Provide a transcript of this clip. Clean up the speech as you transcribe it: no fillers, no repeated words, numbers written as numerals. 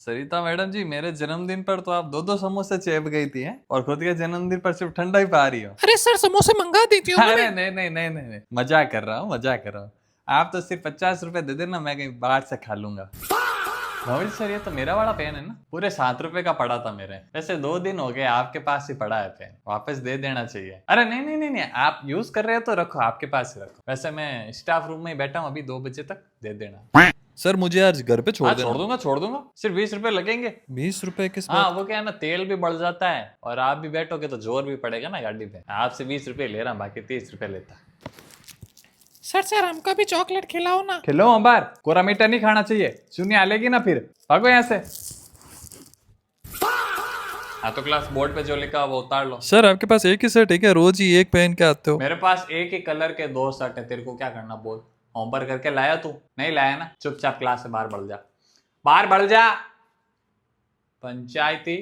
सरिता madam जी, मेरे जन्मदिन पर तो आप दो दो समोसे चेप गई थी हैं? और खुद के जन्मदिन पर सिर्फ ठंडा ही पा रही हो। अरे सर समोसे मंगा देती हूँ ना अरे मैं। नहीं नहीं नहीं नहीं नहीं, मजाक कर रहा हूँ, मजाक कर रहा हूँ। आप तो सिर्फ 50 रुपए दे देना, मैं कहीं बाहर से खा लूंगा। भविष्य सर, ये तो मेरा वाला पेन है ना, पूरे 7 रुपए का पड़ा था मेरे। वैसे 2 दिन हो गए आपके पास ही पड़ा है पेन, वापस दे देना चाहिए। अरे नहीं नहीं नहीं नहीं, आप यूज कर रहे हो तो रखो, आपके पास ही रखो। वैसे मैं स्टाफ रूम में ही बैठा हूँ अभी, 2 बजे तक दे देना। सर मुझे आज घर पे छोड़ हाँ देना। छोड़ दूंगा, सिर्फ 20 रुपए लगेंगे। 20 रुपए किस हाँ बात? वो क्या है ना, तेल भी बढ़ जाता है और आप भी बैठोगे तो जोर भी पड़ेगा ना गाड़ी पे। आपसे 20 रुपए ले रहा हूँ, बाकी 30 रुपए लेता। सर हमको भी चॉकलेट खिलाओ ना। खिलो बार, कोरा मीठा नहीं खाना चाहिए, शून्य आलेगी ना फिर, भागो यहाँ से। हाँ तो क्लास बोर्ड पे जो लिखा वो उतार लो। सर आपके पास एक ही सेट है क्या? रोज ही एक पहन के आते हो। मेरे पास एक ही कलर के 2 शर्ट है, तेरे को क्या करना बोल। होमवर्क करके लाया तू? नहीं लाया ना, चुपचाप क्लास से बाहर बढ़ जा, बाहर बढ़ जा। पंचायती